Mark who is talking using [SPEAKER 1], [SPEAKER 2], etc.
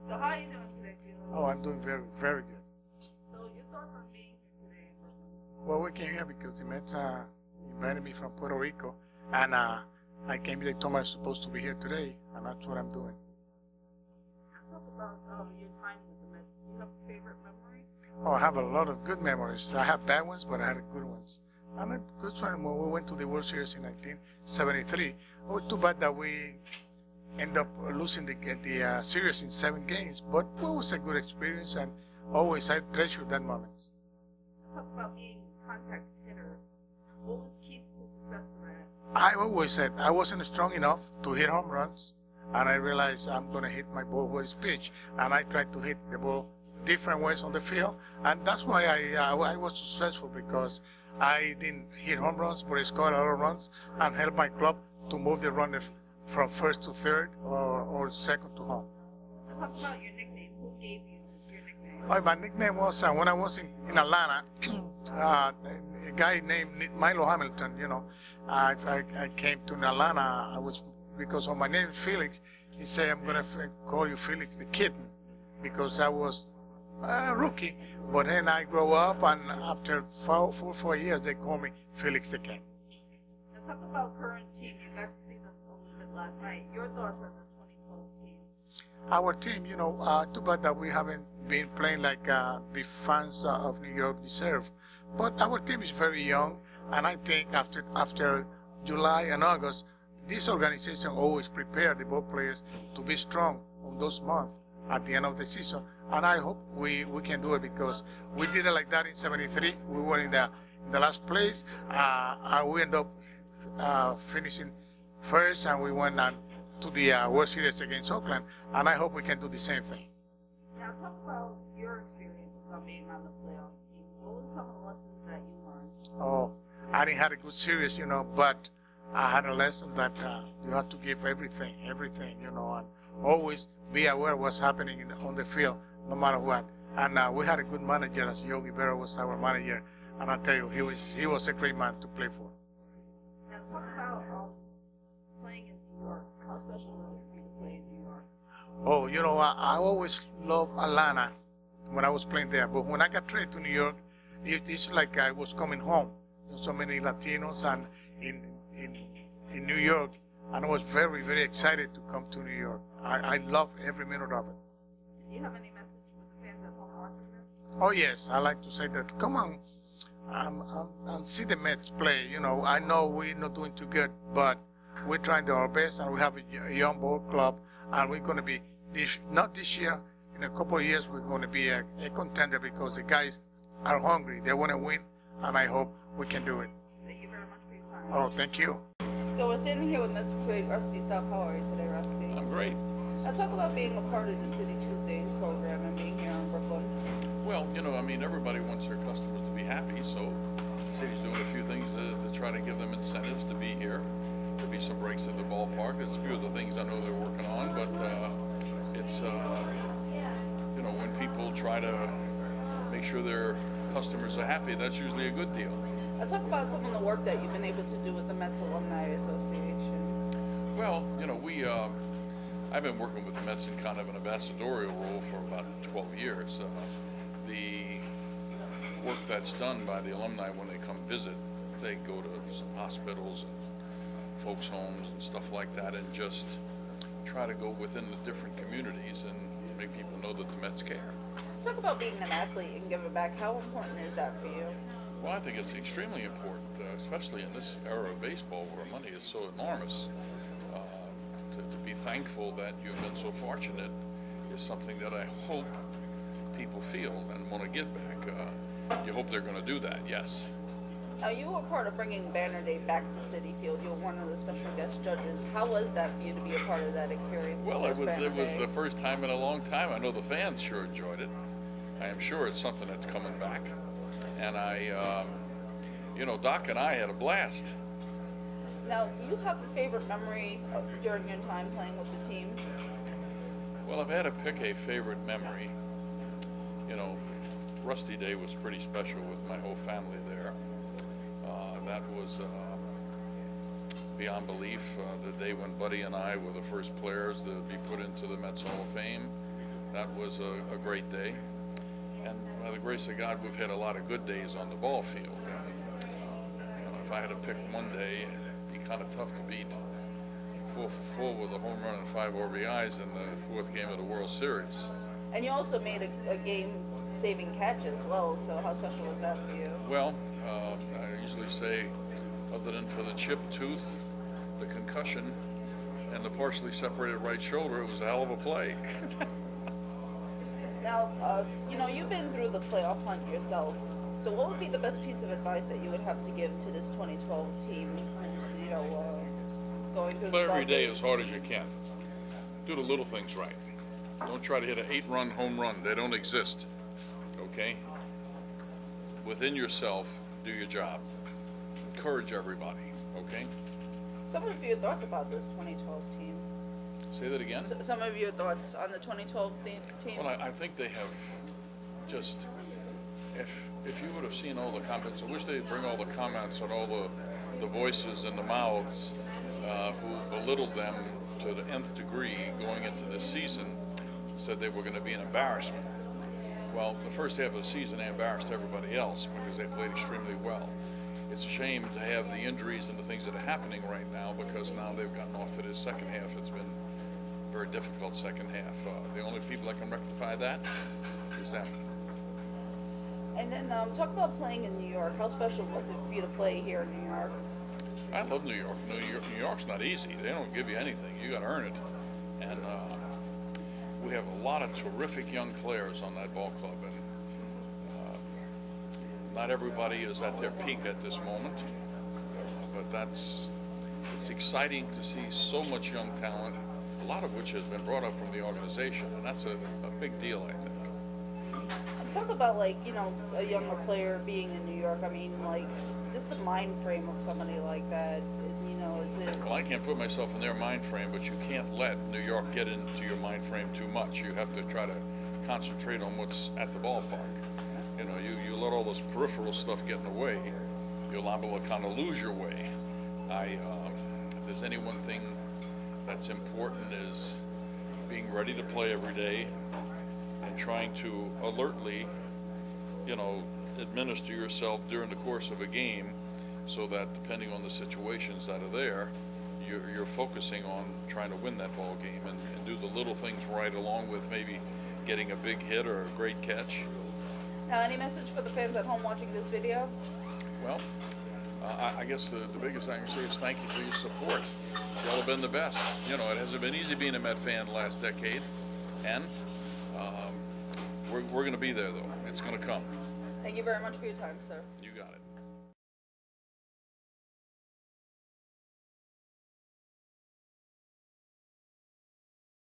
[SPEAKER 1] So how are you doing today, Felix?
[SPEAKER 2] Oh, I'm doing very, very good.
[SPEAKER 1] So your thoughts on being here today in Brooklyn?
[SPEAKER 2] Well, we came here because the Mets invited me from Puerto Rico, and I came here. They told me I was supposed to be here today, and that's what I'm doing.
[SPEAKER 1] Talk about your time with the Mets. Do you have a favorite memory?
[SPEAKER 2] Oh, I have a lot of good memories. I have bad ones, but I had good ones. And a good one when we went to the World Series in 1973. It was too bad that we end up losing the series in 7 games, but it was a good experience, and always I treasure that moment.
[SPEAKER 1] Let's talk about being a contact hitter. What was keys to success for that?
[SPEAKER 2] I always said I wasn't strong enough to hit home runs, and I realized I'm going to hit my ball where it's pitched, and I tried to hit the ball different ways on the field, and that's why I was successful, because I didn't hit home runs, but I scored a lot of runs and helped my club to move the runner from first to third or second to home.
[SPEAKER 1] Talk about your nickname. Who gave you your nickname?
[SPEAKER 2] My nickname was, when I was in Atlanta, a guy named Milo Hamilton, I came to Atlanta, because of my name is Felix, he said, I'm going to call you Felix the Kitten, because I was a rookie. But then I grew up, and after 4 years, they call me Felix the King.
[SPEAKER 1] Now talk about current team. You got to see them a little bit last night. Your thoughts on the 2012 team?
[SPEAKER 2] Our team, too bad that we haven't been playing like the fans of New York deserve. But our team is very young, and I think after July and August, this organization always prepare the ball players to be strong on those months at the end of the season. And I hope we can do it, because we did it like that in '73. We were in the last place, and we ended up finishing first, and we went on to the World Series against Oakland. And I hope we can do the same thing.
[SPEAKER 1] Now talk about your experience of being on the playoff team. What were some of the lessons that you learned?
[SPEAKER 2] Oh, I didn't have a good series, but I had a lesson that you have to give everything, and always be aware of what's happening on the field, no matter what. And we had a good manager, as Yogi Berra was our manager, and I tell you, he was a great man to play for.
[SPEAKER 1] Now talk about playing in New York. How special was it for you to play in New York?
[SPEAKER 2] Oh, I always loved Atlanta when I was playing there, but when I got traded to New York, it's like I was coming home. There's so many Latinos and in New York, and I was very, very excited to come to New York. I love every minute of it.
[SPEAKER 1] Do you have any message for the fans at home watching this?
[SPEAKER 2] Oh yes, I like to say that. Come on, and see the Mets play. I know we're not doing too good, but we're trying our best, and we have a young ball club, and we're going to be not this year. In a couple of years, we're going to be a contender, because the guys are hungry. They want to win, and I hope we can do it.
[SPEAKER 1] Thank you very much for your time.
[SPEAKER 2] Oh, thank you.
[SPEAKER 1] So we're standing here with Mets trade Rusty Staub. How are you today, Rusty?
[SPEAKER 3] I'm great.
[SPEAKER 1] Now talk about being a part of the Citi Tuesdays program and being here in Brooklyn.
[SPEAKER 3] Well, everybody wants their customers to be happy, so the city's doing a few things to try to give them incentives to be here. There'll be some breaks at the ballpark. There's a few of the things I know they're working on, but it's, when people try to make sure their customers are happy, that's usually a good deal.
[SPEAKER 1] Now talk about some of the work that you've been able to do with the Mets Alumni Association.
[SPEAKER 3] Well, I've been working with the Mets in kind of an ambassadorial role for about 12 years. The work that's done by the alumni when they come visit, they go to some hospitals and folks' homes and stuff like that, and just try to go within the different communities and make people know that the Mets care.
[SPEAKER 1] Talk about being an athlete and giving back. How important is that for you?
[SPEAKER 3] Well, I think it's extremely important, especially in this era of baseball where money is so enormous. To be thankful that you've been so fortunate is something that I hope people feel and want to give back. You hope they're going to do that, yes.
[SPEAKER 1] Now, you were part of bringing Banner Day back to Citi Field. You're one of the special guest judges. How was that for you to be a part of that experience?
[SPEAKER 3] Well, it was the first time in a long time. I know the fans sure enjoyed it. I am sure it's something that's coming back. And Doc and I had a blast.
[SPEAKER 1] Now, do you have a favorite memory during your time playing with the team?
[SPEAKER 3] Well, I've had to pick a favorite memory. Rusty Day was pretty special with my whole family there. That was beyond belief. The day when Buddy and I were the first players to be put into the Mets Hall of Fame. That was a great day. And by the grace of God, we've had a lot of good days on the ball field. And if I had to pick one day, it'd be kind of tough to beat 4 for 4 with a home run and 5 RBIs in the 4th game of the World Series.
[SPEAKER 1] And you also made a game-saving catch as well, so how special was that for you?
[SPEAKER 3] Well, I usually say, other than for the chipped tooth, the concussion, and the partially separated right shoulder, it was a hell of a play.
[SPEAKER 1] Now, you've been through the playoff hunt yourself, so what would be the best piece of advice that you would have to give to this 2012 team who's, going through
[SPEAKER 3] Play
[SPEAKER 1] the
[SPEAKER 3] every day
[SPEAKER 1] bucket?
[SPEAKER 3] as hard as you can. Do the little things right. Don't try to hit an 8-run home run. They don't exist, okay? Within yourself, do your job. Encourage everybody, okay?
[SPEAKER 1] Some of your thoughts about this 2012 team.
[SPEAKER 3] Say that again?
[SPEAKER 1] Some of your thoughts on the 2012 team.
[SPEAKER 3] Well, I think they have just, if you would have seen all the comments, I wish they'd bring all the comments on all the voices and the mouths who belittled them to the nth degree going into this season, said they were going to be an embarrassment. Well, the first half of the season, they embarrassed everybody else because they played extremely well. It's a shame to have the injuries and the things that are happening right now, because now they've gotten off to this second half. It's been a very difficult second half. The only people that can rectify that is them.
[SPEAKER 1] And then talk about playing in New York. How special was it for you to play here in New York?
[SPEAKER 3] I love New York. New York's not easy. They don't give you anything. You got to earn it. And we have a lot of terrific young players on that ball club, and not everybody is at their peak at this moment. But it's exciting to see so much young talent, a lot of which has been brought up from the organization, and that's a big deal, I think.
[SPEAKER 1] And talk about a younger player being in New York. I mean, just the mind frame of somebody like that. Is it?
[SPEAKER 3] Well, I can't put myself in their mind frame, but you can't let New York get into your mind frame too much. You have to try to concentrate on what's at the ballpark. You let all this peripheral stuff get in the way, you're liable to kind of lose your way. If there's any one thing that's important, is being ready to play every day and trying to alertly, administer yourself during the course of a game, so that depending on the situations that are there, you're focusing on trying to win that ball game and do the little things right, along with maybe getting a big hit or a great catch.
[SPEAKER 1] Now, any message for the fans at home watching this video?
[SPEAKER 3] Well, I guess the biggest thing I can say is thank you for your support. Y'all have been the best. It hasn't been easy being a Met fan the last decade, and we're going to be there, though. It's going to come.
[SPEAKER 1] Thank you very much for your time, sir.
[SPEAKER 3] You got it.